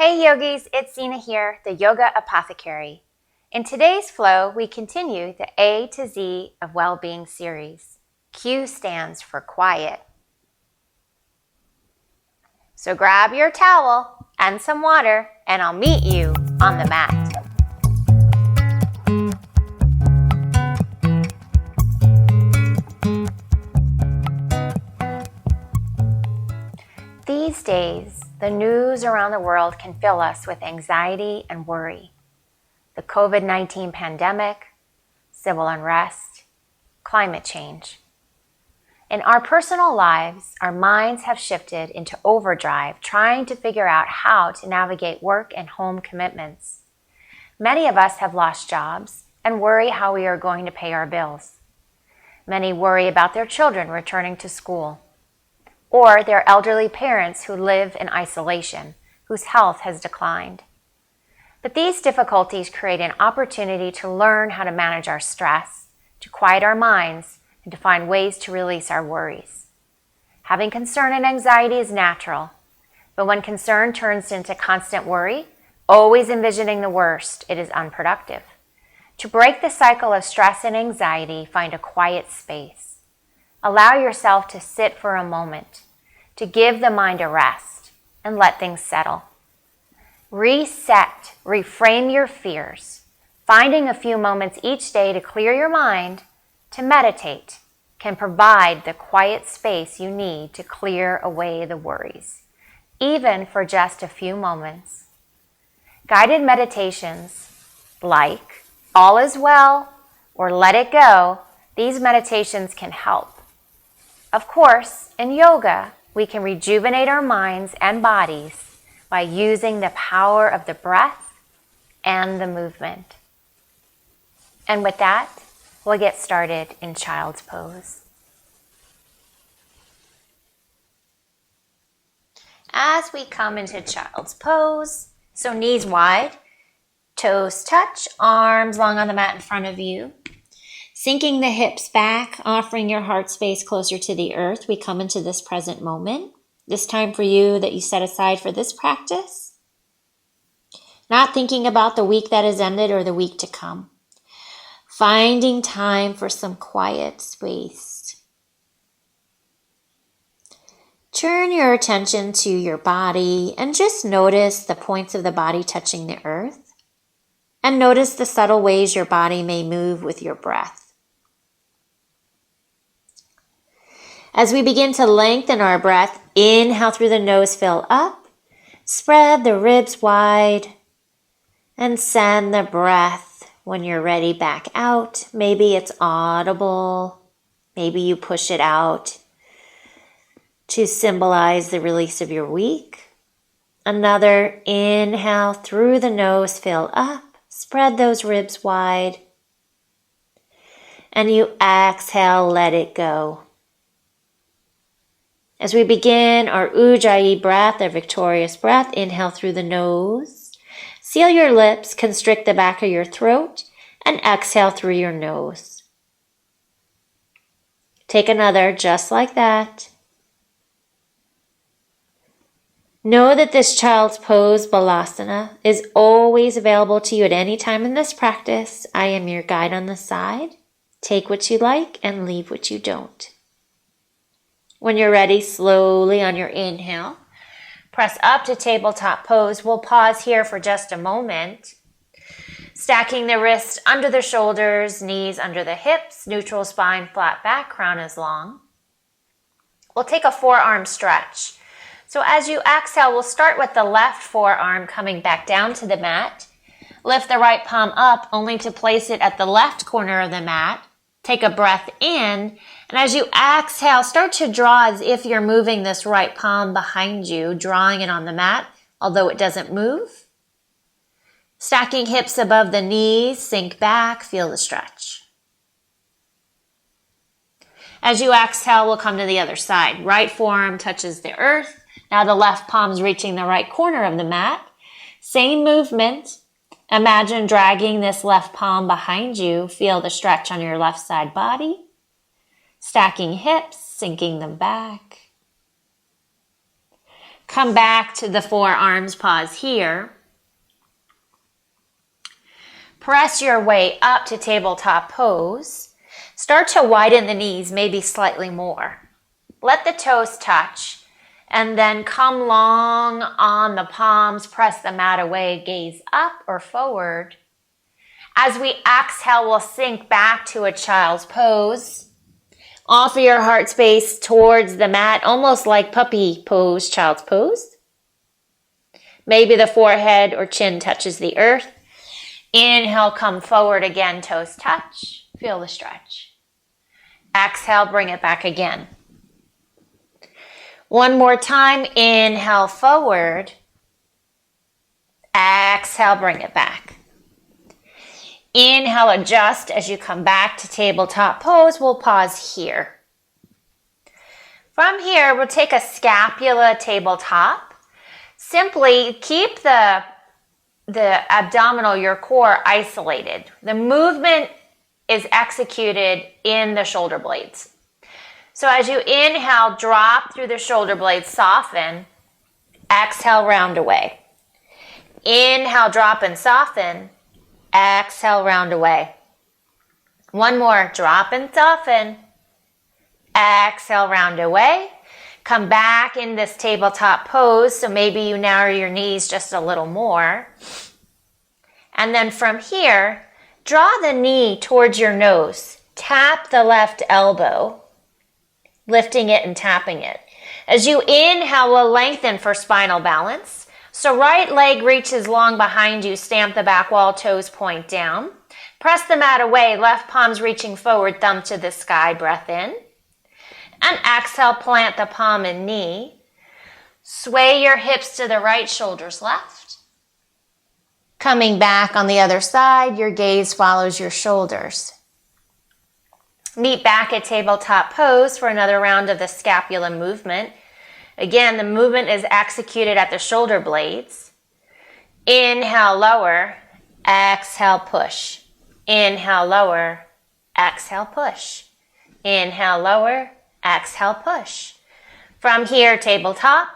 Hey yogis, it's Zena here, the Yoga Apothecary. In today's flow, we continue the A to Z of Wellbeing series. Q stands for quiet. So grab your towel and some water, and I'll meet you on the mat. These days, the news around the world can fill us with anxiety and worry. The COVID-19 pandemic, civil unrest, climate change. In our personal lives, our minds have shifted into overdrive, trying to figure out how to navigate work and home commitments. Many of us have lost jobs and worry how we are going to pay our bills. Many worry about their children returning to school, or their elderly parents who live in isolation, whose health has declined. But these difficulties create an opportunity to learn how to manage our stress, to quiet our minds, and to find ways to release our worries. Having concern and anxiety is natural, but when concern turns into constant worry, always envisioning the worst, it is unproductive. To break the cycle of stress and anxiety, find a quiet space. Allow yourself to sit for a moment, to give the mind a rest, and let things settle. Reset, reframe your fears, finding a few moments each day to clear your mind, to meditate, can provide the quiet space you need to clear away the worries, even for just a few moments. Guided meditations like All Is Well or Let It Go, these meditations can help. Of course, in yoga, we can rejuvenate our minds and bodies by using the power of the breath and the movement. And with that, we'll get started in Child's Pose. As we come into Child's Pose, so knees wide, toes touch, arms long on the mat in front of you. Sinking the hips back, offering your heart space closer to the earth, we come into this present moment, this time for you that you set aside for this practice. Not thinking about the week that has ended or the week to come. Finding time for some quiet space. Turn your attention to your body and just notice the points of the body touching the earth. And notice the subtle ways your body may move with your breath. As we begin to lengthen our breath, inhale through the nose, fill up, spread the ribs wide, and send the breath when you're ready back out. Maybe it's audible, maybe you push it out to symbolize the release of your week. Another inhale through the nose, fill up, spread those ribs wide, and you exhale, let it go. As we begin our Ujjayi breath, our victorious breath, inhale through the nose. Seal your lips, constrict the back of your throat, and exhale through your nose. Take another just like that. Know that this Child's Pose, Balasana, is always available to you at any time in this practice. I am your guide on the side. Take what you like and leave what you don't. When you're ready, slowly on your inhale, press up to tabletop pose. We'll pause here for just a moment. Stacking the wrists under the shoulders, knees under the hips, neutral spine, flat back, crown is long. We'll take a forearm stretch. So as you exhale, we'll start with the left forearm coming back down to the mat. Lift the right palm up only to place it at the left corner of the mat. Take a breath in, and as you exhale, start to draw as if you're moving this right palm behind you, drawing it on the mat, although it doesn't move. Stacking hips above the knees, sink back, feel the stretch. As you exhale, we'll come to the other side. Right forearm touches the earth. Now the left palm's reaching the right corner of the mat. Same movement. Imagine dragging this left palm behind you. Feel the stretch on your left side body. Stacking hips, sinking them back. Come back to the forearms, pause here. Press your way up to tabletop pose. Start to widen the knees, maybe slightly more. Let the toes touch, and then come long on the palms. Press the mat away, gaze up or forward. As we exhale, we'll sink back to a child's pose. Offer your heart space towards the mat, almost like puppy pose, child's pose. Maybe the forehead or chin touches the earth. Inhale, come forward again, toes touch. Feel the stretch. Exhale, bring it back again. One more time, inhale forward. Exhale, bring it back. Inhale, adjust as you come back to tabletop pose. We'll pause here. From here, we'll take a scapula tabletop. Simply keep the abdominal, your core, isolated. The movement is executed in the shoulder blades. So as you inhale, drop through the shoulder blades, soften. Exhale, round away. Inhale, drop and soften. Exhale, round away. One more, drop and soften. Exhale, round away. Come back in this tabletop pose, so maybe you narrow your knees just a little more. And then from here, draw the knee towards your nose. Tap the left elbow, lifting it and tapping it. As you inhale, we'll lengthen for spinal balance. So right leg reaches long behind you, stamp the back wall, toes point down. Press the mat away, left palms reaching forward, thumb to the sky, breath in. And exhale, plant the palm and knee. Sway your hips to the right, shoulders left. Coming back on the other side, your gaze follows your shoulders. Meet back at tabletop pose for another round of the scapula movement. Again, the movement is executed at the shoulder blades. Inhale, lower. Exhale, push. Inhale, lower. Exhale, push. Inhale, lower. Exhale, push. From here, tabletop.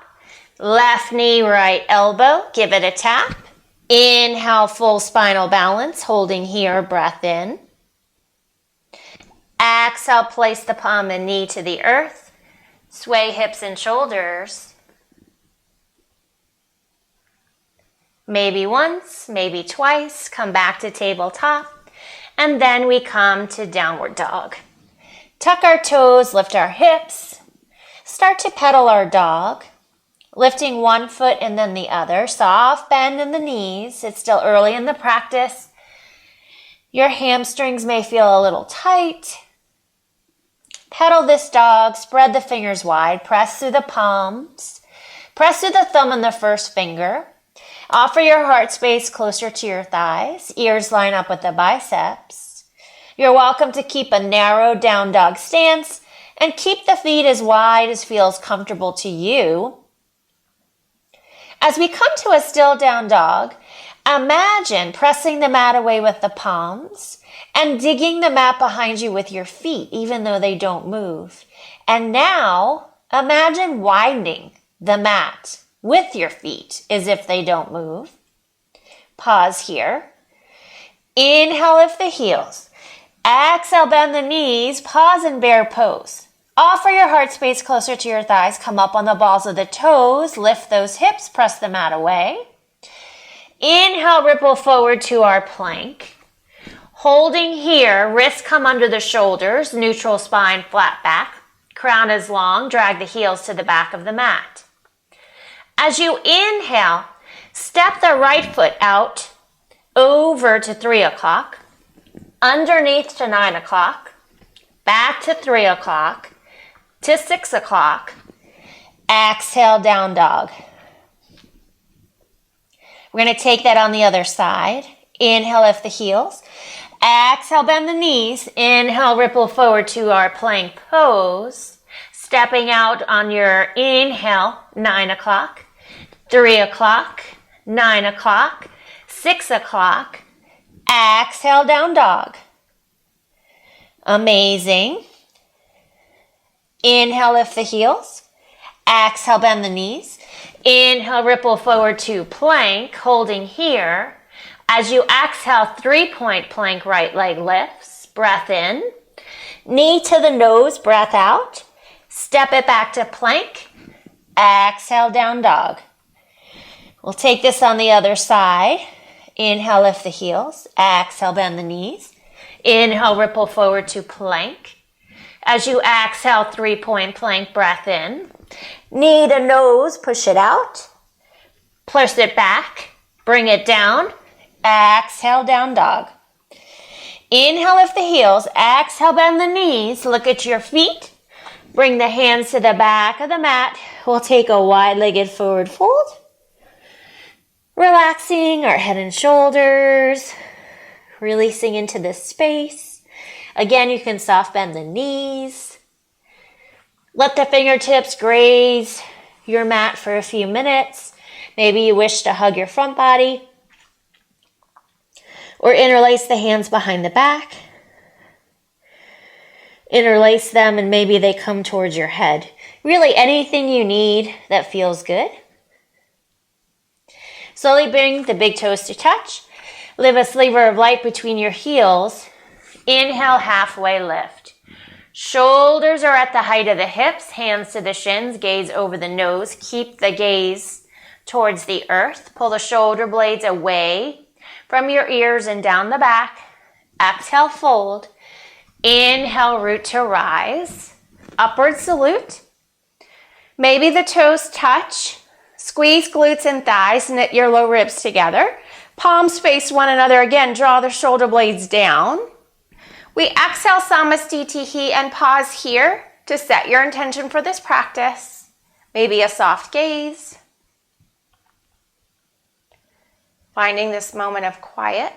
Left knee, right elbow. Give it a tap. Inhale, full spinal balance. Holding here, breath in. Exhale, place the palm and knee to the earth. Sway hips and shoulders. Maybe once, maybe twice. Come back to tabletop. And then we come to downward dog. Tuck our toes, lift our hips. Start to pedal our dog. Lifting one foot and then the other. Soft bend in the knees. It's still early in the practice. Your hamstrings may feel a little tight. Pedal this dog, spread the fingers wide, press through the palms, press through the thumb and the first finger. Offer your heart space closer to your thighs, ears line up with the biceps. You're welcome to keep a narrow down dog stance and keep the feet as wide as feels comfortable to you. As we come to a still down dog, imagine pressing the mat away with the palms and digging the mat behind you with your feet, even though they don't move. And now, imagine widening the mat with your feet as if they don't move. Pause here. Inhale, lift the heels. Exhale, bend the knees. Pause in bear pose. Offer your heart space closer to your thighs. Come up on the balls of the toes. Lift those hips. Press the mat away. Inhale, ripple forward to our plank. Holding here, wrists come under the shoulders, neutral spine, flat back. Crown is long, drag the heels to the back of the mat. As you inhale, step the right foot out, over to 3 o'clock, underneath to 9 o'clock, back to 3 o'clock, to 6 o'clock. Exhale, down dog. We're going to take that on the other side. Inhale, lift the heels. Exhale, bend the knees. Inhale, ripple forward to our plank pose. Stepping out on your inhale, 9 o'clock, 3 o'clock, 9 o'clock, 6 o'clock. Exhale, down dog. Amazing. Inhale, lift the heels. Exhale, bend the knees. Inhale, ripple forward to plank, holding here. As you exhale, 3-point plank, right leg lifts. Breath in. Knee to the nose, breath out. Step it back to plank. Exhale, down dog. We'll take this on the other side. Inhale, lift the heels. Exhale, bend the knees. Inhale, ripple forward to plank. As you exhale, 3-point plank, breath in. Knee to nose, push it out. Push it back. Bring it down. Exhale, down dog. Inhale, lift the heels. Exhale, bend the knees. Look at your feet. Bring the hands to the back of the mat. We'll take a wide-legged forward fold. Relaxing our head and shoulders. Releasing into this space. Again, you can soft bend the knees. Let the fingertips graze your mat for a few minutes. Maybe you wish to hug your front body. Or interlace the hands behind the back. Interlace them and maybe they come towards your head. Really anything you need that feels good. Slowly bring the big toes to touch. Leave a sliver of light between your heels. Inhale, halfway lift. Shoulders are at the height of the hips, hands to the shins, gaze over the nose. Keep the gaze towards the earth. Pull the shoulder blades away from your ears and down the back. Exhale, fold. Inhale, root to rise. Upward salute. Maybe the toes touch. Squeeze glutes and thighs, knit your low ribs together. Palms face one another. Again, draw the shoulder blades down. We exhale, Samastitihi, and pause here to set your intention for this practice. Maybe a soft gaze. Finding this moment of quiet.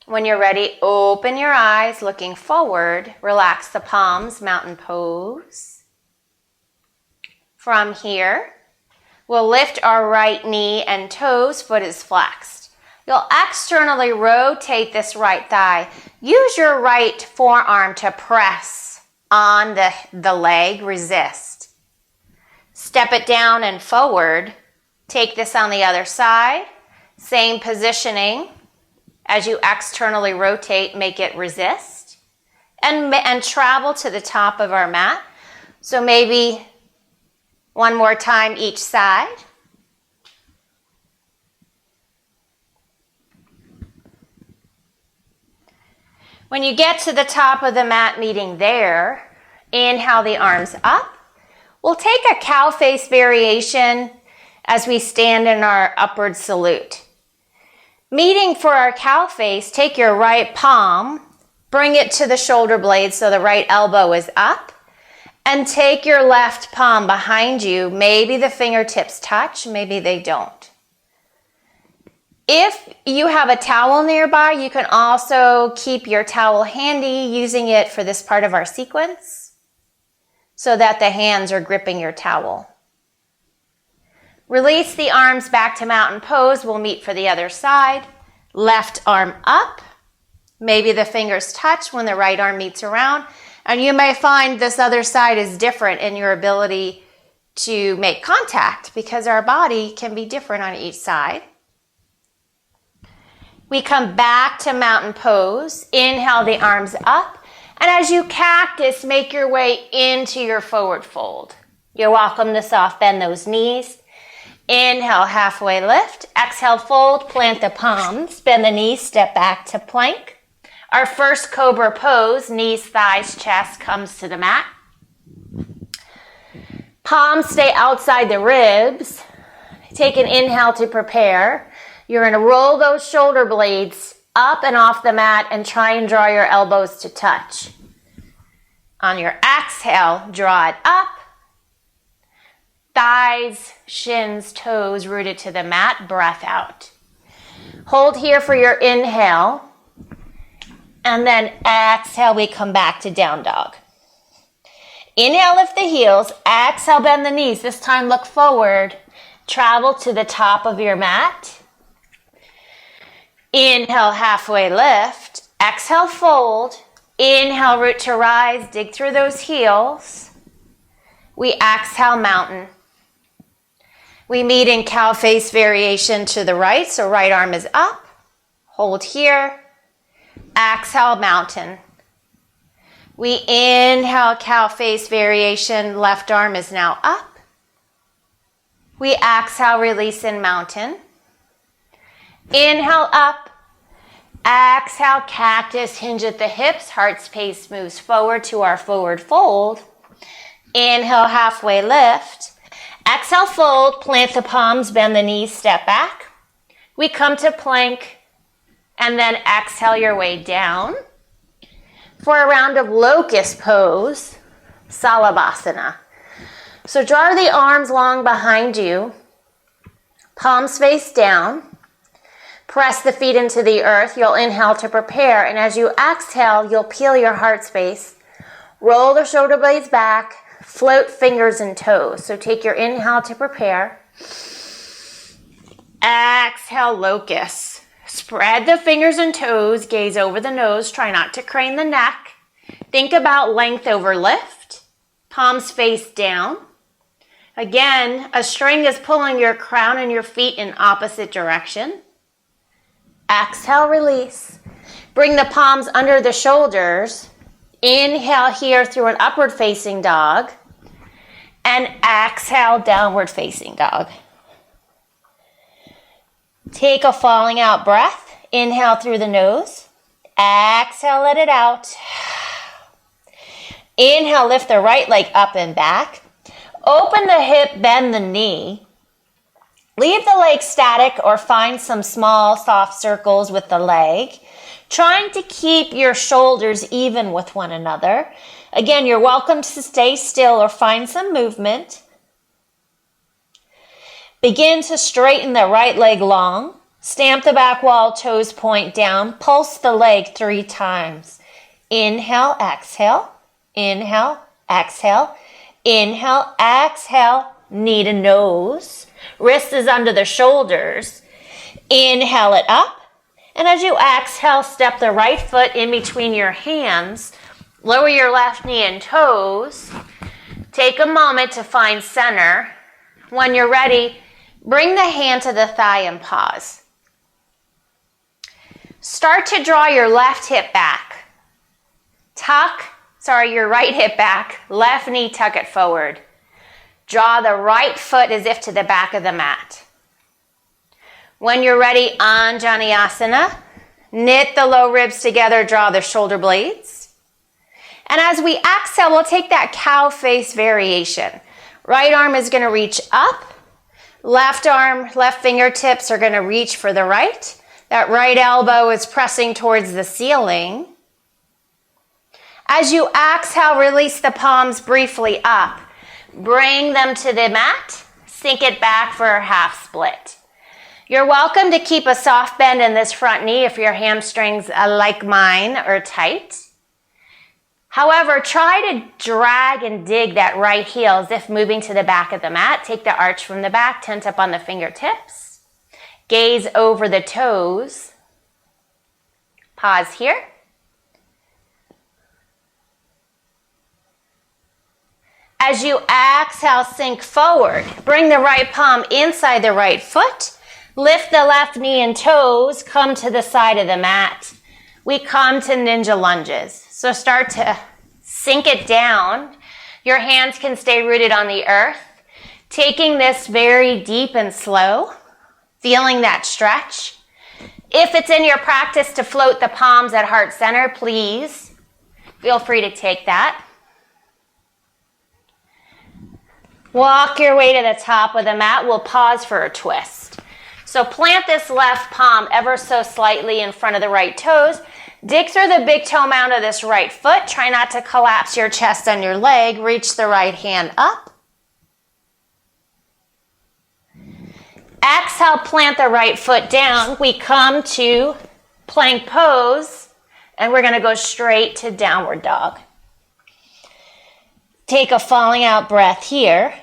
When you're ready, open your eyes, looking forward. Relax the palms, mountain pose. From here, we'll lift our right knee and toes, foot is flexed. You'll externally rotate this right thigh. Use your right forearm to press on the leg, resist. Step it down and forward. Take this on the other side. Same positioning. As you externally rotate, make it resist. And travel to the top of our mat. So maybe one more time each side. When you get to the top of the mat, meeting there, inhale the arms up. We'll take a cow face variation as we stand in our upward salute. Meeting for our cow face, take your right palm, bring it to the shoulder blade so the right elbow is up, and take your left palm behind you. Maybe the fingertips touch, maybe they don't. If you have a towel nearby, you can also keep your towel handy, using it for this part of our sequence, so that the hands are gripping your towel. Release the arms back to mountain pose. We'll meet for the other side. Left arm up. Maybe the fingers touch when the right arm meets around. And you may find this other side is different in your ability to make contact because our body can be different on each side. We come back to mountain pose. Inhale the arms up. And as you cactus, make your way into your forward fold. You're welcome to soft bend those knees. Inhale, halfway lift. Exhale, fold, plant the palms. Bend the knees, step back to plank. Our first Cobra Pose, knees, thighs, chest comes to the mat. Palms stay outside the ribs. Take an inhale to prepare. You're going to roll those shoulder blades up and off the mat and try and draw your elbows to touch. On your exhale, draw it up. Thighs, shins, toes rooted to the mat, breath out. Hold here for your inhale. And then exhale, we come back to down dog. Inhale, lift the heels. Exhale, bend the knees. This time look forward. Travel to the top of your mat. Inhale, halfway lift. Exhale, fold. Inhale, root to rise, dig through those heels. We exhale, mountain. We meet in cow face variation to the right, so right arm is up. Hold here. Exhale, mountain. We inhale, cow face variation. Left arm is now up. We exhale, release in mountain. Inhale, up. Exhale, cactus, hinge at the hips. Heart space moves forward to our forward fold. Inhale, halfway lift. Exhale, fold, plant the palms, bend the knees, step back. We come to plank, and then exhale your way down for a round of locust pose, Salabhasana. So draw the arms long behind you, palms face down. Press the feet into the earth. You'll inhale to prepare, and as you exhale, you'll peel your heart space. Roll the shoulder blades back. Float fingers and toes. So take your inhale to prepare. Exhale, locust. Spread the fingers and toes. Gaze over the nose. Try not to crane the neck. Think about length over lift. Palms face down. Again, a string is pulling your crown and your feet in opposite direction. Exhale, release. Bring the palms under the shoulders. Inhale here through an upward facing dog. And exhale, downward facing dog. Take a falling out breath. Inhale through the nose. Exhale, let it out. Inhale, lift the right leg up and back. Open the hip, bend the knee. Leave the leg static or find some small soft circles with the leg. Trying to keep your shoulders even with one another. Again, you're welcome to stay still or find some movement. Begin to straighten the right leg long. Stamp the back wall, toes point down. Pulse the leg 3 times. Inhale, exhale. Inhale, exhale. Inhale, exhale. Knee to nose. Wrist is under the shoulders. Inhale it up. And as you exhale, step the right foot in between your hands. Lower your left knee and toes. Take a moment to find center. When you're ready, bring the hand to the thigh and pause. Start to draw your left hip back. Your right hip back. Left knee, tuck it forward. Draw the right foot as if to the back of the mat. When you're ready, Anjaneyasana. Knit the low ribs together, draw the shoulder blades. And as we exhale, we'll take that cow face variation. Right arm is going to reach up. Left arm, left fingertips are going to reach for the right. That right elbow is pressing towards the ceiling. As you exhale, release the palms briefly up. Bring them to the mat. Sink it back for a half split. You're welcome to keep a soft bend in this front knee if your hamstrings, like mine, are tight. However, try to drag and dig that right heel as if moving to the back of the mat. Take the arch from the back, tent up on the fingertips. Gaze over the toes. Pause here. As you exhale, sink forward. Bring the right palm inside the right foot. Lift the left knee and toes. Come to the side of the mat. We come to ninja lunges. So start to sink it down. Your hands can stay rooted on the earth. Taking this very deep and slow. Feeling that stretch. If it's in your practice to float the palms at heart center, please feel free to take that. Walk your way to the top of the mat. We'll pause for a twist. So plant this left palm ever so slightly in front of the right toes. Dig through the big toe mound of this right foot. Try not to collapse your chest on your leg. Reach the right hand up. Exhale, plant the right foot down. We come to plank pose, and we're going to go straight to downward dog. Take a falling out breath here.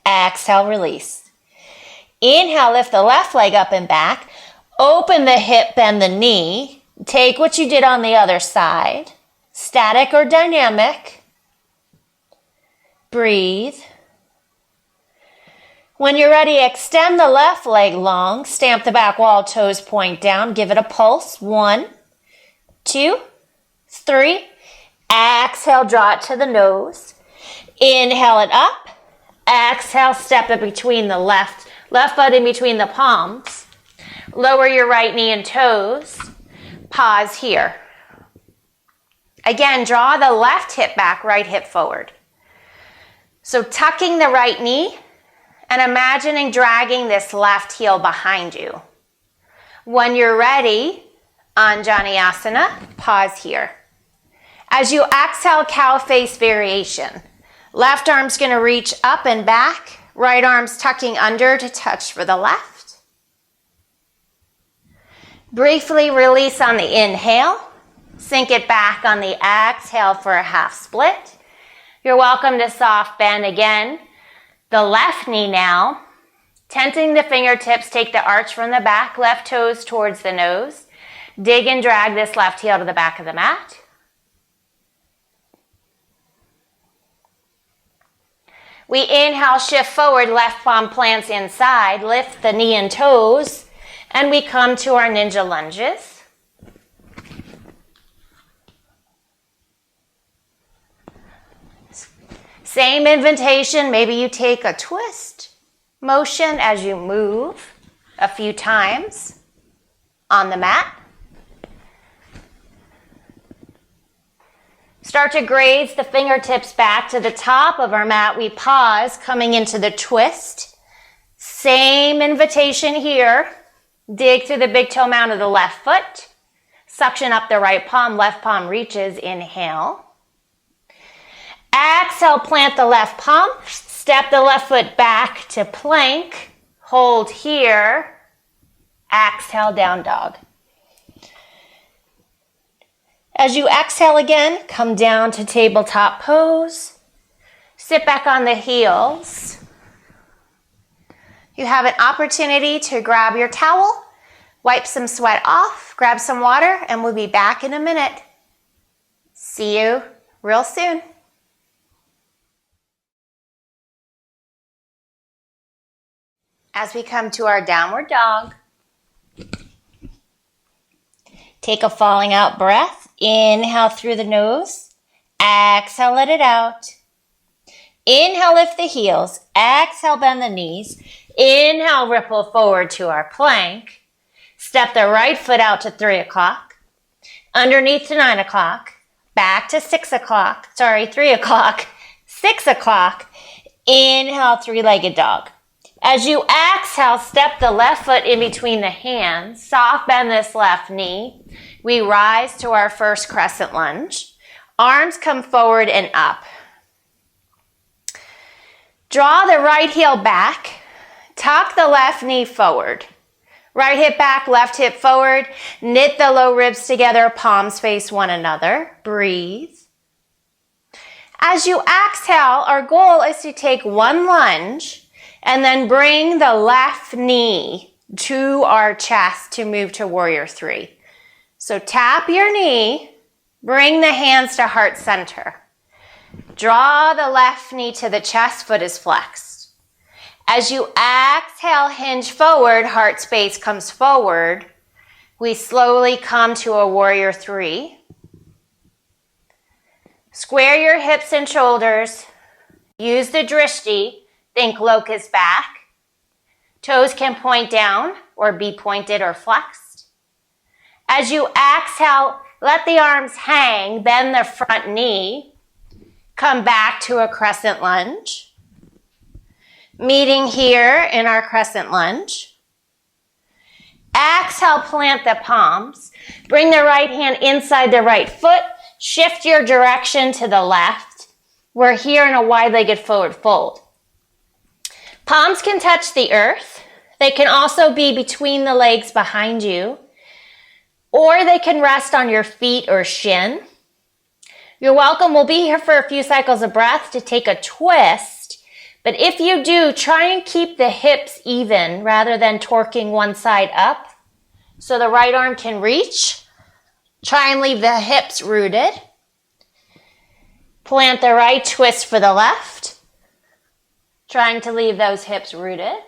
Exhale, release. Inhale, lift the left leg up and back. Open the hip, bend the knee. Take what you did on the other side. static or dynamic. Breathe. When you're ready, extend the left leg long, stamp the back wall, toes point down, give it a pulse. 1, 2, 3. Exhale, draw it to the nose. Inhale it up. Exhale, step it between the left foot in between the palms. Lower your right knee and toes. Pause here. Again, draw the left hip back, right hip forward. So tucking the right knee and imagining dragging this left heel behind you. When you're ready, Anjaneyasana, pause here. As you exhale, cow face variation. Left arm's going to reach up and back. Right arm's tucking under to touch for the left. Briefly release on the inhale. Sink it back on the exhale for a half split. You're welcome to soft bend again. The left knee now. Tenting the fingertips, take the arch from the back, left toes towards the nose. Dig and drag this left heel to the back of the mat. We inhale, shift forward, left palm plants inside, lift the knee and toes, and we come to our ninja lunges. Same invitation, maybe you take a twist motion as you move a few times on the mat. Start to graze the fingertips back to the top of our mat. We pause, coming into the twist. Same invitation here. Dig through the big toe mound of the left foot. Suction up the right palm, left palm reaches, inhale. Exhale, plant the left palm. Step the left foot back to plank. Hold here. Exhale, down dog. As you exhale again, come down to tabletop pose. Sit back on the heels. You have an opportunity to grab your towel, wipe some sweat off, grab some water, and we'll be back in a minute. See you real soon. As we come to our downward dog, take a falling out breath. Inhale through the nose. Exhale, let it out. Inhale, lift the heels. Exhale, bend the knees. Inhale, ripple forward to our plank. Step the right foot out to 3 o'clock. Underneath to 9 o'clock. Back to 3 o'clock. 6 o'clock. Inhale, three-legged dog. As you exhale, step the left foot in between the hands. Soft bend this left knee. We rise to our first crescent lunge. Arms come forward and up. Draw the right heel back. Tuck the left knee forward. Right hip back, left hip forward. Knit the low ribs together, palms face one another. Breathe. As you exhale, our goal is to take one lunge and then bring the left knee to our chest to move to warrior 3. So tap your knee, bring the hands to heart center. Draw the left knee to the chest, foot is flexed. As you exhale, hinge forward, heart space comes forward. We slowly come to a warrior 3. Square your hips and shoulders. Use the drishti. Think locust back. Toes can point down or be pointed or flexed. As you exhale, let the arms hang, bend the front knee. Come back to a crescent lunge. Meeting here in our crescent lunge. Exhale, plant the palms. Bring the right hand inside the right foot. Shift your direction to the left. We're here in a wide-legged forward fold. Palms can touch the earth. They can also be between the legs behind you, or they can rest on your feet or shin. You're welcome. We'll be here for a few cycles of breath to take a twist. But if you do, try and keep the hips even rather than torquing one side up. So the right arm can reach. Try and leave the hips rooted. Plant the right, twist for the left. Trying to leave those hips rooted.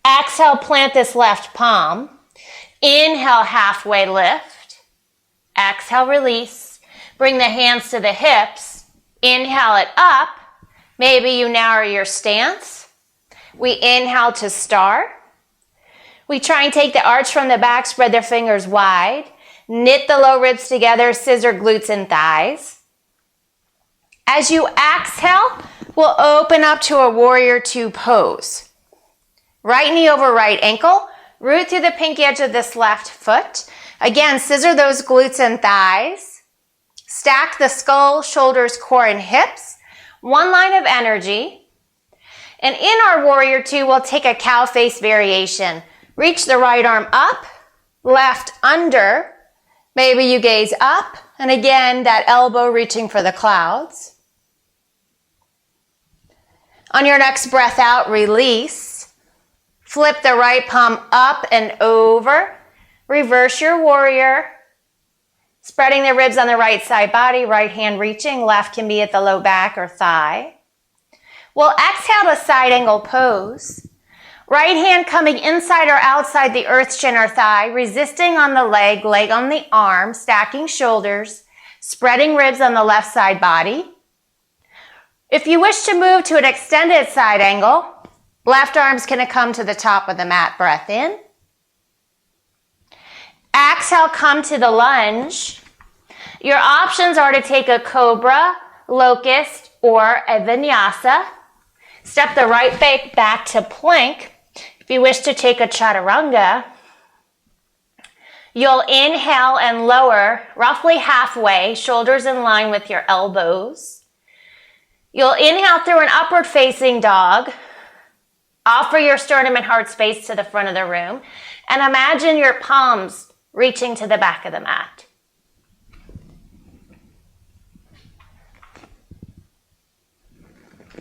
Exhale, plant this left palm. Inhale, halfway lift. Exhale, release. Bring the hands to the hips. Inhale it up. Maybe you narrow your stance. We inhale to star. We try and take the arch from the back, spread their fingers wide. Knit the low ribs together, scissor glutes and thighs. As you exhale, we'll open up to a warrior two pose. Right knee over right ankle. Root through the pinky edge of this left foot. Again, scissor those glutes and thighs. Stack the skull, shoulders, core, and hips. One line of energy. And in our warrior two, we'll take a cow face variation. Reach the right arm up, left under. Maybe you gaze up. And again, that elbow reaching for the clouds. On your next breath out, release. Flip the right palm up and over. Reverse your warrior. Spreading the ribs on the right side body, right hand reaching, left can be at the low back or thigh. We'll exhale to side angle pose. Right hand coming inside or outside the earth, shin or thigh, resisting on the leg, leg on the arm, stacking shoulders, spreading ribs on the left side body. If you wish to move to an extended side angle, left arm's going to come to the top of the mat, breath in. Exhale, come to the lunge. Your options are to take a cobra, locust, or a vinyasa. Step the right foot back to plank. If you wish to take a chaturanga, you'll inhale and lower roughly halfway, shoulders in line with your elbows. You'll inhale through an upward facing dog. Offer your sternum and heart space to the front of the room. And imagine your palms reaching to the back of the mat.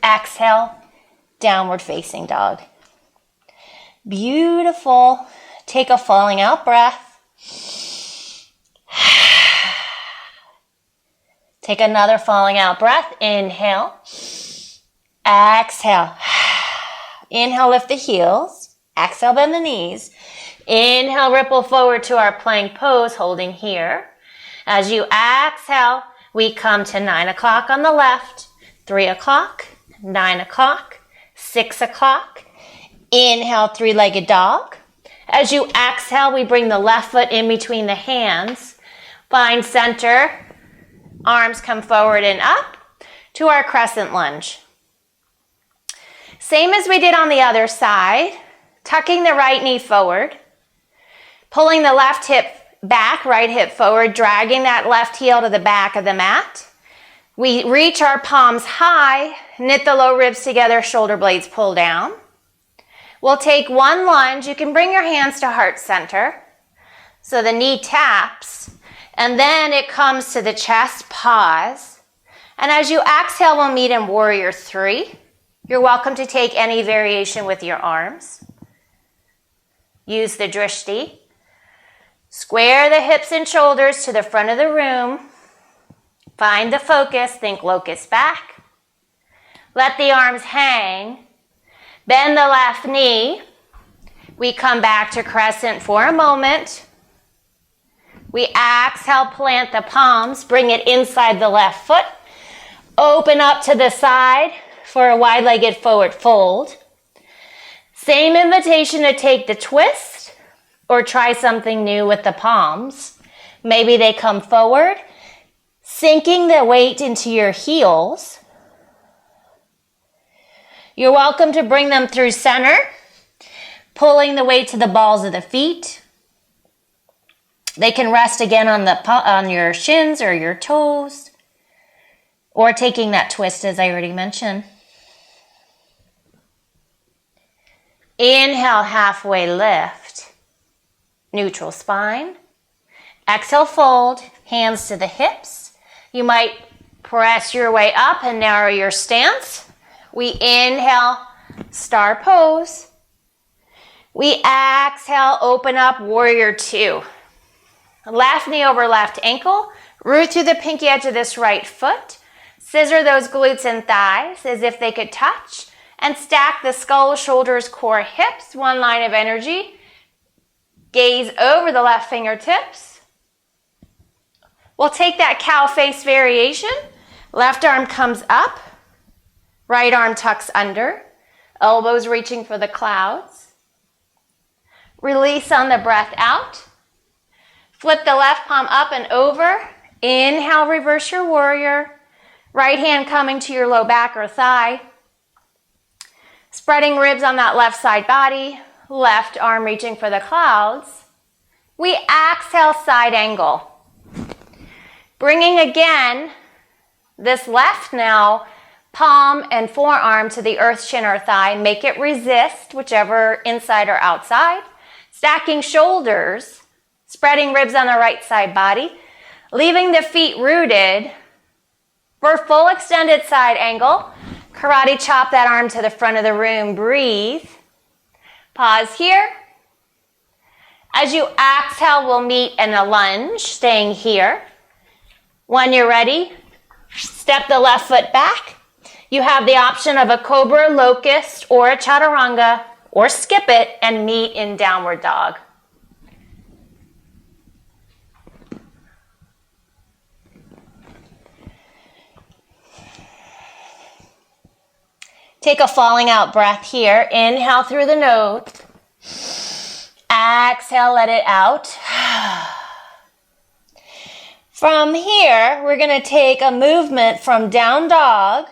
Exhale, downward facing dog. Beautiful. Take a falling out breath. Take another falling out breath. Inhale. Exhale. Inhale, lift the heels. Exhale, bend the knees. Inhale, ripple forward to our plank pose, holding here. As you exhale, we come to 9 o'clock on the left, 3 o'clock, 9 o'clock, 6 o'clock. Inhale, three-legged dog. As you exhale, we bring the left foot in between the hands. Find center. Arms come forward and up to our crescent lunge. Same as we did on the other side. Tucking the right knee forward. Pulling the left hip back, right hip forward, dragging that left heel to the back of the mat. We reach our palms high, knit the low ribs together, shoulder blades pull down. We'll take one lunge. You can bring your hands to heart center. So the knee taps, and then it comes to the chest, pause. And as you exhale, we'll meet in warrior three. You're welcome to take any variation with your arms. Use the drishti. Square the hips and shoulders to the front of the room. Find the focus, think locust back. Let the arms hang. Bend the left knee. We come back to crescent for a moment. We exhale, plant the palms, bring it inside the left foot. Open up to the side for a wide-legged forward fold. Same invitation to take the twist or try something new with the palms. Maybe they come forward, sinking the weight into your heels. You're welcome to bring them through center, pulling the weight to the balls of the feet. They can rest again on your shins or your toes, or taking that twist as I already mentioned. Inhale, halfway lift, neutral spine. Exhale, fold, hands to the hips. You might press your way up and narrow your stance. We inhale, star pose. We exhale, open up, warrior two. Left knee over left ankle. Root through the pinky edge of this right foot. Scissor those glutes and thighs as if they could touch. And stack the skull, shoulders, core, hips. One line of energy. Gaze over the left fingertips. We'll take that cow face variation. Left arm comes up. Right arm tucks under. Elbows reaching for the clouds. Release on the breath out. Flip the left palm up and over. Inhale, reverse your warrior. Right hand coming to your low back or thigh. Spreading ribs on that left side body. Left arm reaching for the clouds. We exhale, side angle. Bringing again this left now, palm and forearm to the earth, shin, or thigh. Make it resist, whichever inside or outside. Stacking shoulders, spreading ribs on the right side body. Leaving the feet rooted for full extended side angle. Karate chop that arm to the front of the room. Breathe. Pause here. As you exhale, we'll meet in a lunge, staying here. When you're ready, step the left foot back. You have the option of a cobra, locust, or a chaturanga, or skip it and meet in downward dog. Take a falling out breath here. Inhale through the nose. Exhale, let it out. From here, we're going to take a movement from down dog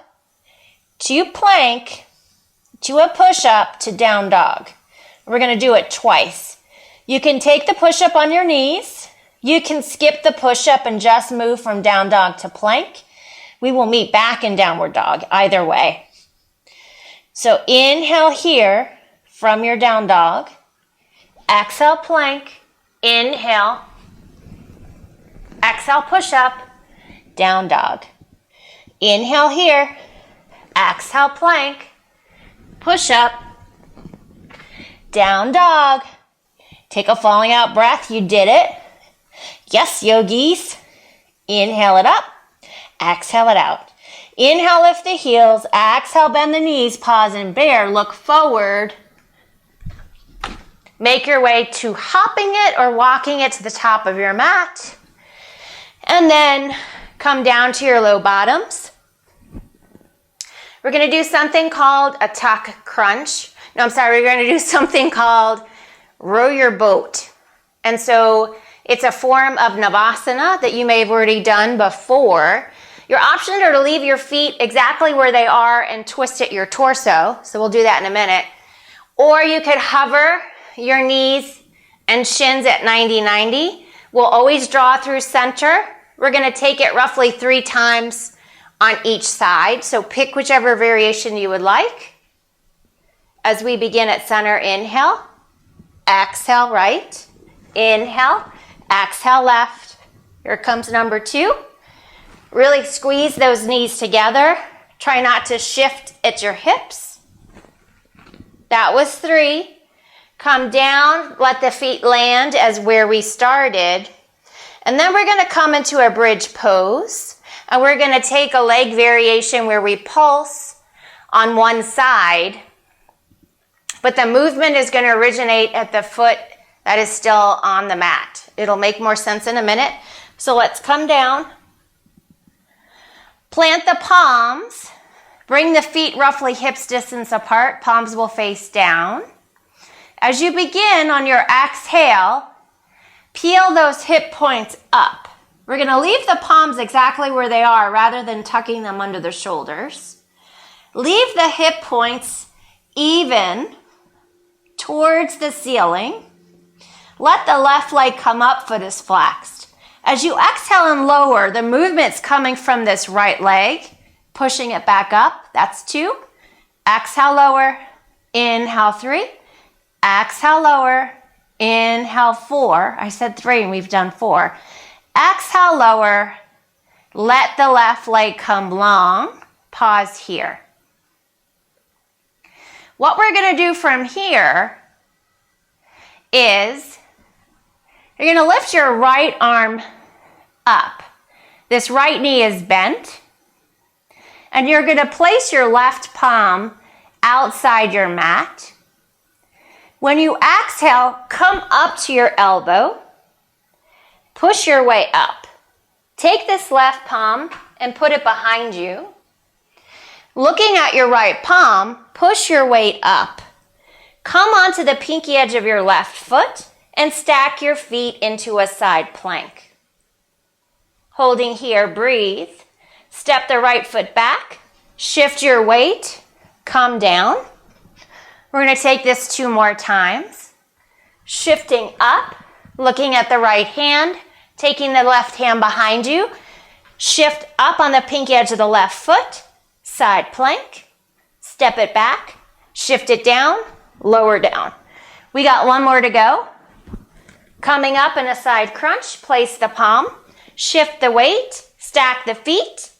to plank to a push-up to down dog. We're going to do it twice. You can take the push-up on your knees. You can skip the push-up and just move from down dog to plank. We will meet back in downward dog, either way. So inhale here from your down dog. Exhale, plank. Inhale. Exhale, push up. Down dog. Inhale here. Exhale, plank. Push up. Down dog. Take a falling out breath. You did it. Yes, yogis. Inhale it up. Exhale it out. Inhale, lift the heels. Exhale, bend the knees. Pause and bear. Look forward. Make your way to hopping it or walking it to the top of your mat. And then come down to your low bottoms. We're going to do something called a tuck crunch. No, I'm sorry. We're going to do something called row your boat. And so it's a form of Navasana that you may have already done before. Your options are to leave your feet exactly where they are and twist at your torso. So we'll do that in a minute. Or you could hover your knees and shins at 90-90. We'll always draw through center. We're going to take it roughly 3 times on each side. So pick whichever variation you would like. As we begin at center, inhale, exhale right, inhale, exhale left. Here comes number 2. Really squeeze those knees together. Try not to shift at your hips. That was 3. Come down, let the feet land as where we started. And then we're going to come into a bridge pose. And we're going to take a leg variation where we pulse on one side. But the movement is going to originate at the foot that is still on the mat. It'll make more sense in a minute. So let's come down. Plant the palms. Bring the feet roughly hips distance apart. Palms will face down. As you begin on your exhale, peel those hip points up. We're going to leave the palms exactly where they are rather than tucking them under the shoulders. Leave the hip points even towards the ceiling. Let the left leg come up, foot is flexed. As you exhale and lower, the movement's coming from this right leg, pushing it back up. That's 2. Exhale, lower. Inhale, 3. Exhale, lower. Inhale, 4. I said 3 and we've done 4. Exhale, lower. Let the left leg come long. Pause here. What we're going to do from here is you're going to lift your right arm up. This right knee is bent. And you're going to place your left palm outside your mat. When you exhale, come up to your elbow. Push your way up. Take this left palm and put it behind you. Looking at your right palm, push your weight up. Come onto the pinky edge of your left foot and stack your feet into a side plank. Holding here, breathe. Step the right foot back. Shift your weight. Come down. We're going to take this 2 more times. Shifting up, looking at the right hand, taking the left hand behind you. Shift up on the pinky edge of the left foot. Side plank. Step it back. Shift it down. Lower down. We got 1 more to go. Coming up in a side crunch, place the palm. Shift the weight. Stack the feet.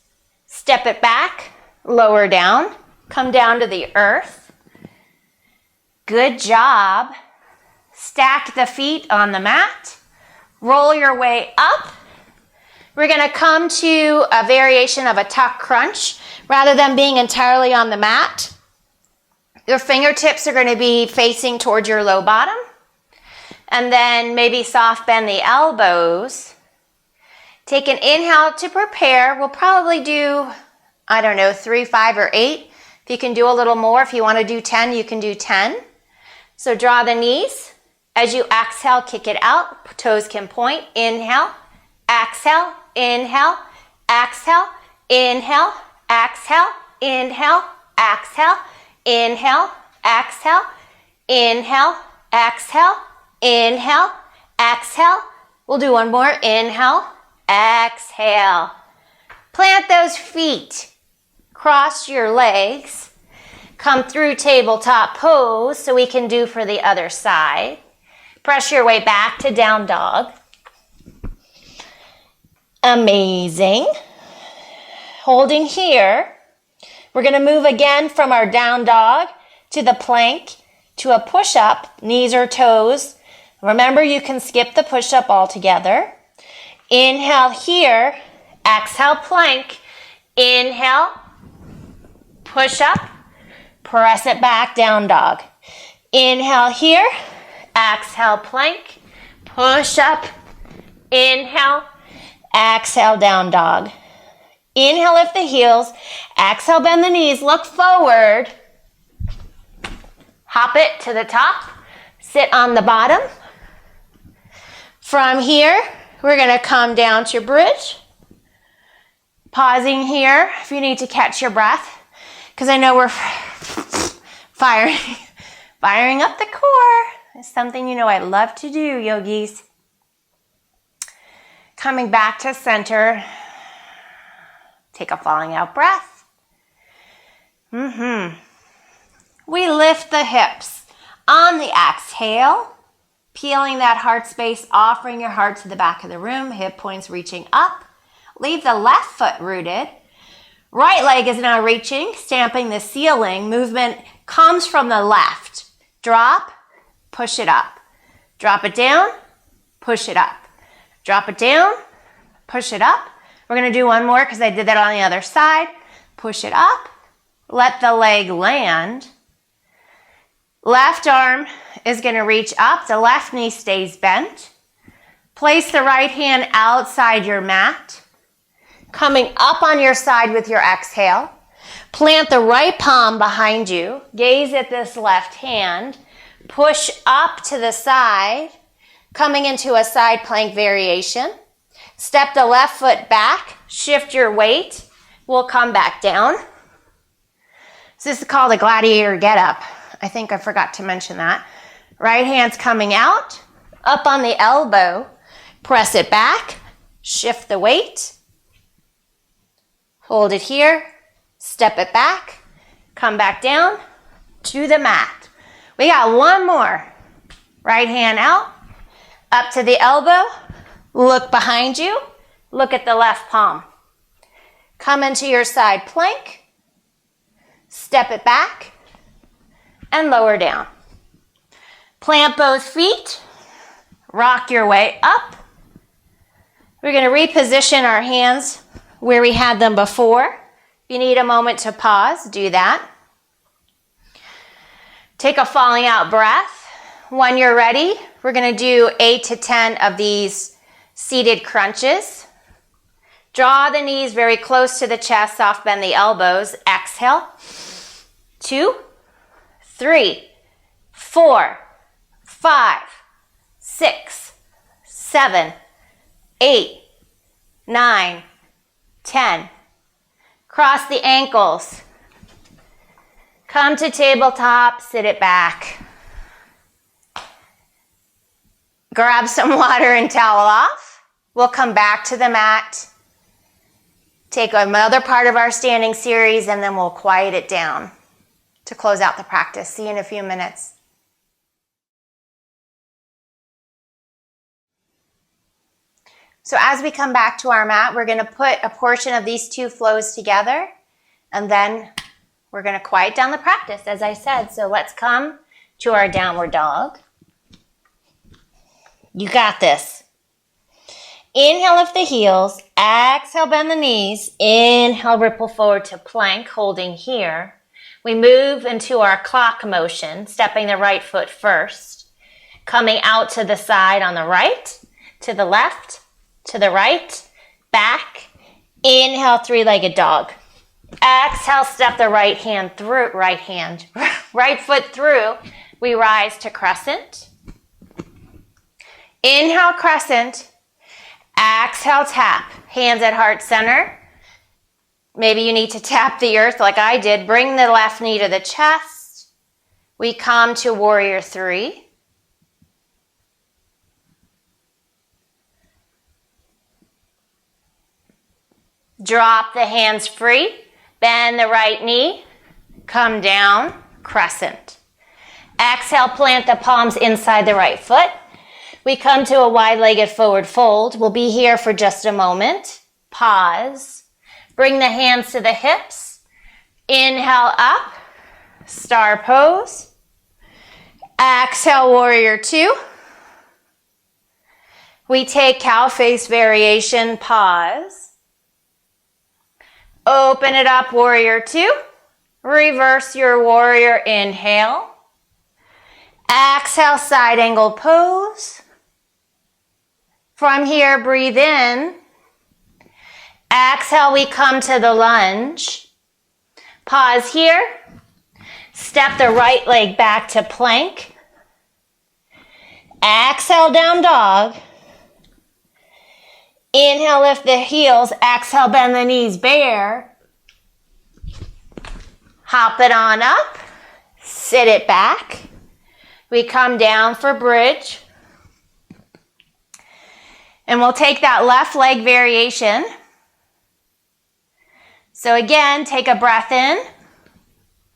Step it back. Lower down. Come down to the earth. Good job. Stack the feet on the mat. Roll your way up. We're going to come to a variation of a tuck crunch. Rather than being entirely on the mat, your fingertips are going to be facing towards your low bottom. And then maybe soft bend the elbows. Take an inhale to prepare. We'll probably do, 3, 5, or 8. If you can do a little more, if you want to do 10, you can do 10. So draw the knees. As you exhale, kick it out. Toes can point. Inhale, exhale, inhale, exhale, inhale, exhale, inhale, exhale, inhale, exhale, inhale, exhale, inhale, exhale. We'll do 1 more. Inhale, exhale. Plant those feet. Cross your legs. Come through tabletop pose so we can do for the other side. Press your way back to down dog. Amazing. Holding here. We're going to move again from our down dog to the plank to a push-up, knees or toes. Remember, you can skip the push-up altogether. Inhale here. Exhale, plank. Inhale, push-up. Press it back, down dog. Inhale here. Exhale, plank. Push up. Inhale. Exhale, down dog. Inhale, lift the heels. Exhale, bend the knees. Look forward. Hop it to the top. Sit on the bottom. From here, we're going to come down to bridge. Pausing here if you need to catch your breath, because I know we're firing up the core. It's something I love to do, yogis. Coming back to center. Take a falling out breath. We lift the hips. On the exhale, peeling that heart space, offering your heart to the back of the room, hip points reaching up. Leave the left foot rooted. Right leg is now reaching, stamping the ceiling. Movement comes from the left. Drop, push it up. Drop it down, push it up. Drop it down, push it up. We're going to do 1 more because I did that on the other side. Push it up. Let the leg land. Left arm is going to reach up. The left knee stays bent. Place the right hand outside your mat. Coming up on your side with your exhale. Plant the right palm behind you. Gaze at this left hand. Push up to the side. Coming into a side plank variation. Step the left foot back. Shift your weight. We'll come back down. So this is called a gladiator get-up. I think I forgot to mention that. Right hand's coming out. Up on the elbow. Press it back. Shift the weight. Hold it here. Step it back. Come back down to the mat. We got 1 more. Right hand out. Up to the elbow. Look behind you. Look at the left palm. Come into your side plank. Step it back. And lower down. Plant both feet. Rock your way up. We're going to reposition our hands where we had them before. If you need a moment to pause, do that. Take a falling out breath. When you're ready, we're going to do 8 to 10 of these seated crunches. Draw the knees very close to the chest, soft bend the elbows. Exhale. 2, 3, 4, 5, 6, 7, 8, 9, 10. Cross the ankles. Come to tabletop, sit it back. Grab some water and towel off. We'll come back to the mat. Take another part of our standing series and then we'll quiet it down to close out the practice. See you in a few minutes. So as we come back to our mat, we're going to put a portion of these two flows together, and then we're going to quiet down the practice, as I said. So let's come to our downward dog. You got this. Inhale, lift the heels. Exhale, bend the knees. Inhale, ripple forward to plank, holding here. We move into our clock motion, stepping the right foot first, coming out to the side on the right, to the left, to the right, back. Inhale, three-legged dog. Exhale, step the right foot through. We rise to crescent. Inhale, crescent. Exhale, tap. Hands at heart center. Maybe you need to tap the earth like I did. Bring the left knee to the chest. We come to warrior 3. Drop the hands free. Bend the right knee. Come down, crescent. Exhale, plant the palms inside the right foot. We come to a wide-legged forward fold. We'll be here for just a moment. Pause. Bring the hands to the hips. Inhale up. Star pose. Exhale, warrior 2. We take cow face variation. Pause. Open it up, warrior 2. Reverse your warrior, inhale. Exhale, side angle pose. From here, breathe in. Exhale, we come to the lunge. Pause here. Step the right leg back to plank. Exhale, down dog. Inhale, lift the heels. Exhale, bend the knees, bear. Hop it on up. Sit it back. We come down for bridge. And we'll take that left leg variation. So again, take a breath in.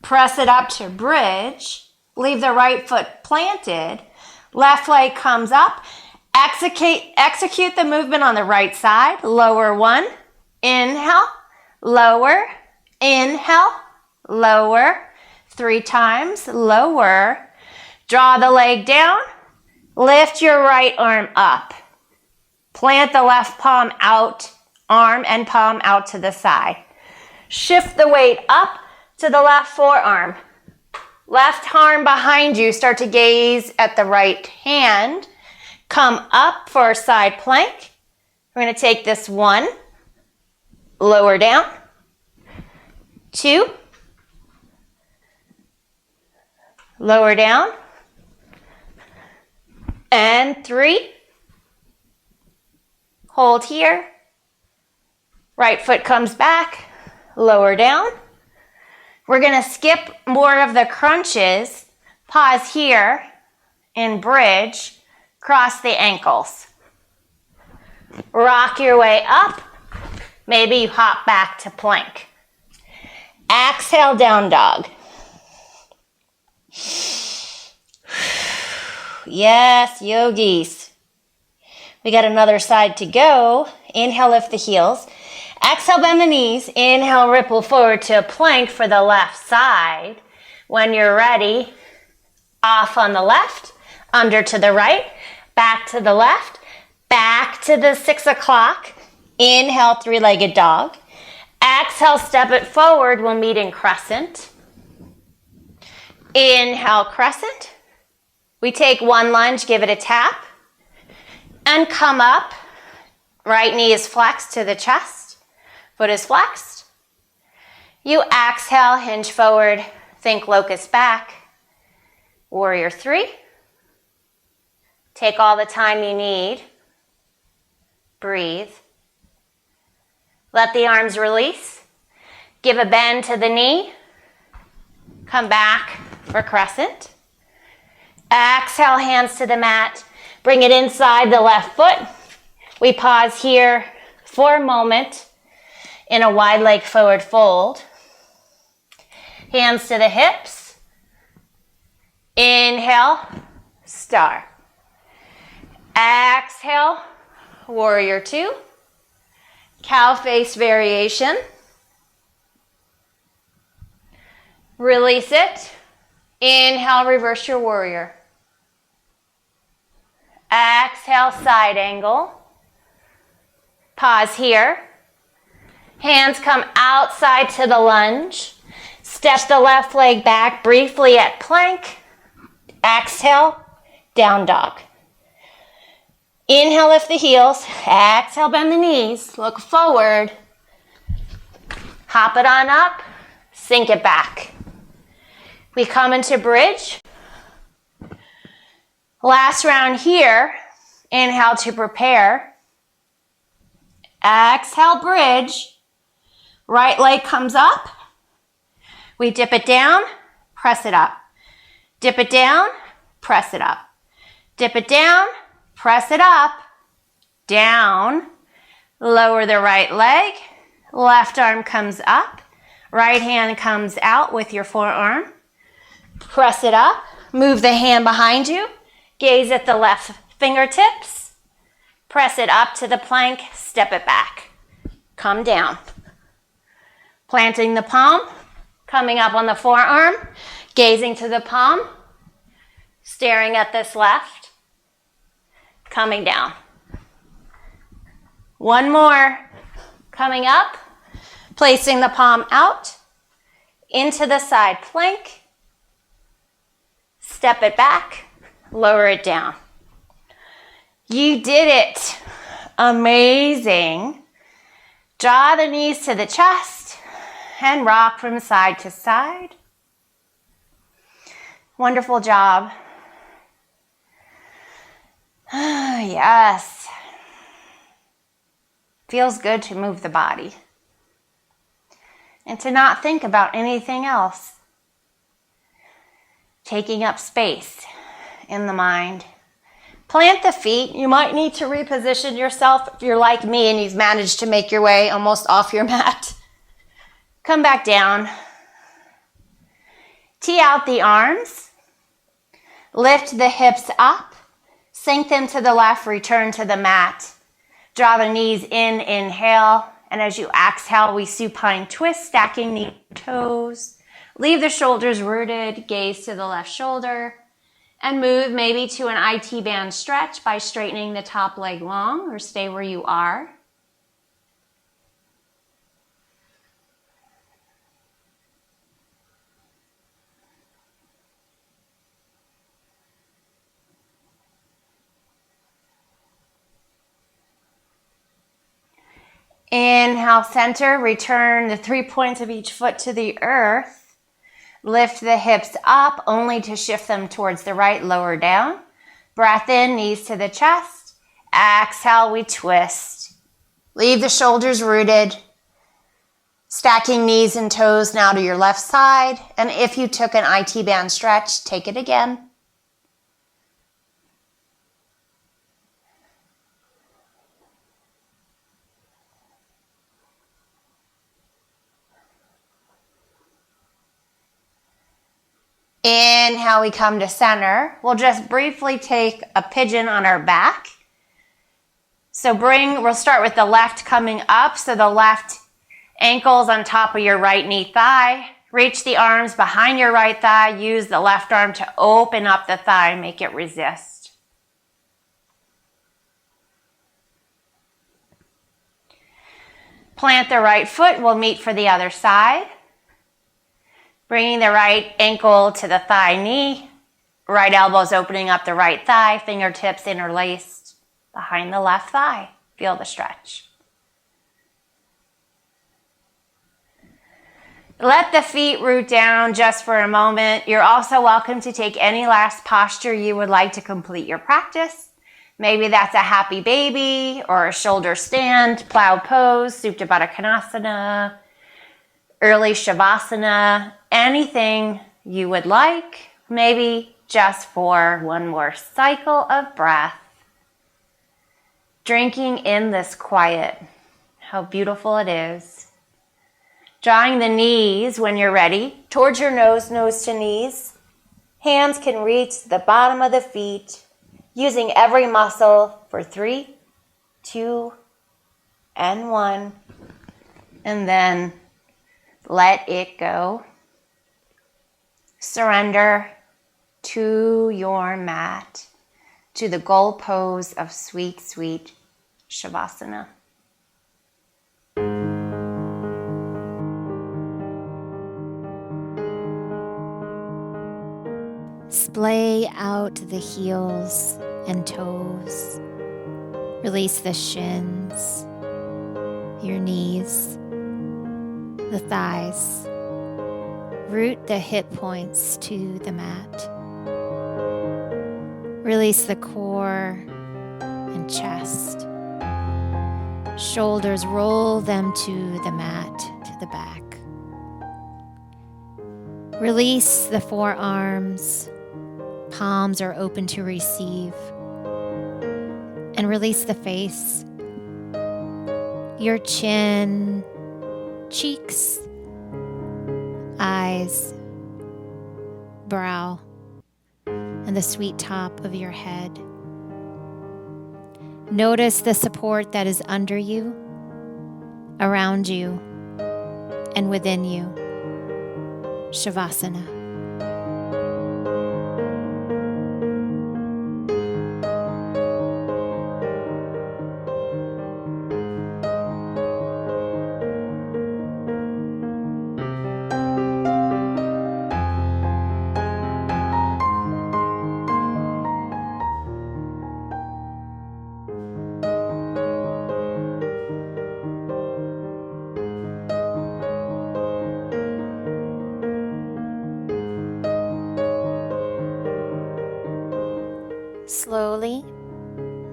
Press it up to bridge. Leave the right foot planted. Left leg comes up. Execute the movement on the right side. Lower 1. Inhale. Lower. Inhale. Lower. 3 times. Lower. Draw the leg down. Lift your right arm up. Plant the left palm out. Arm and palm out to the side. Shift the weight up to the left forearm. Left arm behind you. Start to gaze at the right hand. Come up for a side plank. We're going to take this 1. Lower down. 2. Lower down. And 3. Hold here. Right foot comes back. Lower down. We're going to skip more of the crunches. Pause here and bridge. Cross the ankles. Rock your way up. Maybe you hop back to plank. Exhale, down dog. Yes, yogis. We got another side to go. Inhale, lift the heels. Exhale, bend the knees. Inhale, ripple forward to a plank for the left side. When you're ready, off on the left, under to the right, back to the left, Back to the 6 o'clock. Inhale, three-legged dog. Exhale, step it forward. We'll meet in crescent. Inhale, crescent. We take one lunge, give it a tap. And come up. Right knee is flexed to the chest. Foot is flexed. You exhale, hinge forward. Think locust back. Warrior 3. Take all the time you need. Breathe. Let the arms release. Give a bend to the knee. Come back for crescent. Exhale, hands to the mat. Bring it inside the left foot. We pause here for a moment in a wide leg forward fold. Hands to the hips. Inhale, star. Exhale, warrior 2. Cow face variation. Release it. Inhale, reverse your warrior. Exhale, side angle. Pause here. Hands come outside to the lunge. Step the left leg back briefly at plank. Exhale, down dog. Inhale, lift the heels. Exhale, bend the knees. Look forward. Hop it on up. Sink it back. We come into bridge. Last round here. Inhale to prepare. Exhale, bridge. Right leg comes up. We dip it down, press it up. Dip it down, press it up. Dip it down, press it up. Down. Lower the right leg. Left arm comes up. Right hand comes out with your forearm. Press it up. Move the hand behind you. Gaze at the left fingertips. Press it up to the plank. Step it back. Come down. Planting the palm. Coming up on the forearm. Gazing to the palm. Staring at this left. Coming down. One more. Coming up. Placing the palm out. Into the side plank. Step it back. Lower it down. You did it. Amazing. Draw the knees to the chest and rock from side to side. Wonderful job. Yes. Feels good to move the body and to not think about anything else. Taking up space in the mind. Plant the feet. You might need to reposition yourself if you're like me and you've managed to make your way almost off your mat. Come back down. Tee out the arms. Lift the hips up. Sink them to the left. Return to the mat. Draw the knees in. Inhale. And as you exhale, we supine twist, stacking the toes. Leave the shoulders rooted. Gaze to the left shoulder. And move maybe to an IT band stretch by straightening the top leg long, or stay where you are. Inhale, center. Return the 3 points of each foot to the earth. Lift the hips up, only to shift them towards the right, lower down. Breath in, knees to the chest. Exhale, we twist. Leave the shoulders rooted. Stacking knees and toes now to your left side. And if you took an IT band stretch, take it again. Inhale, we come to center. We'll just briefly take a pigeon on our back. So we'll start with the left coming up. So the left ankle's on top of your right knee thigh. Reach the arms behind your right thigh. Use the left arm to open up the thigh and make it resist. Plant the right foot, we'll meet for the other side. Bringing the right ankle to the thigh knee. Right elbow's opening up the right thigh, fingertips interlaced behind the left thigh. Feel the stretch. Let the feet root down just for a moment. You're also welcome to take any last posture you would like to complete your practice. Maybe that's a happy baby or a shoulder stand, plow pose, Supta Baddha Konasana, early Shavasana, anything you would like, maybe just for one more cycle of breath. Drinking in this quiet, how beautiful it is. Drawing the knees, when you're ready, towards your nose, nose to knees. Hands can reach the bottom of the feet, using every muscle for 3, 2, and 1. And then let it go. Surrender to your mat, to the goal pose of sweet, sweet Shavasana. Splay out the heels and toes. Release the shins, your knees, the thighs. Root the hip points to the mat. Release the core and chest. Shoulders, roll them to the mat, to the back. Release the forearms. Palms are open to receive. And release the face. Your chin, cheeks, eyes, brow, and the sweet top of your head. Notice the support that is under you, around you, and within you. Shavasana. Slowly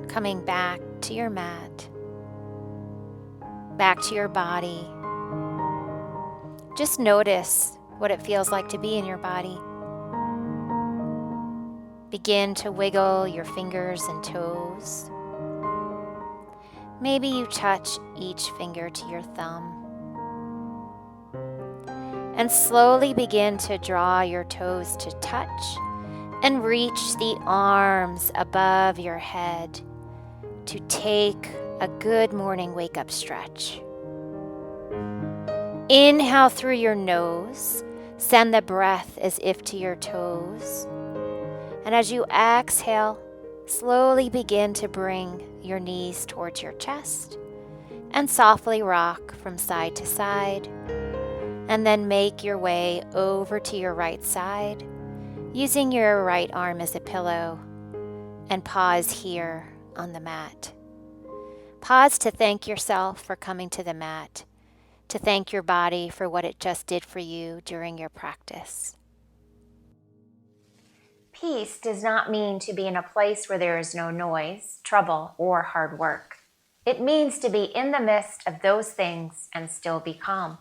coming back to your mat, back to your body. Just notice what it feels like to be in your body. Begin to wiggle your fingers and toes. Maybe you touch each finger to your thumb. And slowly begin to draw your toes to touch and reach the arms above your head to take a good morning wake-up stretch. Inhale through your nose, send the breath as if to your toes. And as you exhale, slowly begin to bring your knees towards your chest and softly rock from side to side. And then make your way over to your right side, using your right arm as a pillow, and pause here on the mat. Pause to thank yourself for coming to the mat, to thank your body for what it just did for you during your practice. Peace does not mean to be in a place where there is no noise, trouble, or hard work. It means to be in the midst of those things and still be calm.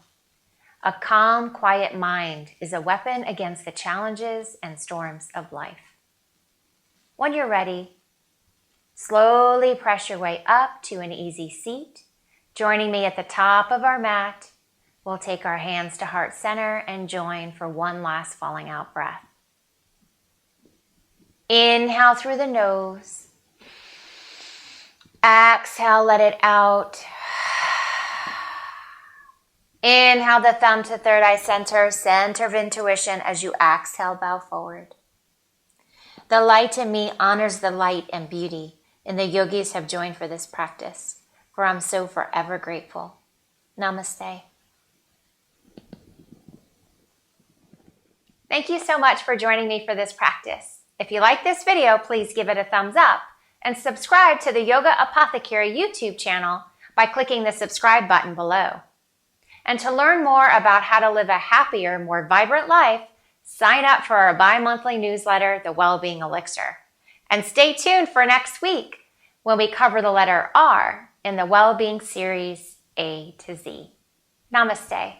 A calm, quiet mind is a weapon against the challenges and storms of life. When you're ready, slowly press your way up to an easy seat. Joining me at the top of our mat, we'll take our hands to heart center and join for one last falling out breath. Inhale through the nose. Exhale, let it out. Inhale the thumb to third eye center, center of intuition as you exhale, bow forward. The light in me honors the light and beauty, and the yogis have joined for this practice, for I'm so forever grateful. Namaste. Thank you so much for joining me for this practice. If you like this video, please give it a thumbs up and subscribe to the Yoga Apothecary YouTube channel by clicking the subscribe button below. And to learn more about how to live a happier, more vibrant life, sign up for our bi-monthly newsletter, The Wellbeing Elixir. And stay tuned for next week when we cover the letter R in the Wellbeing series A to Z. Namaste.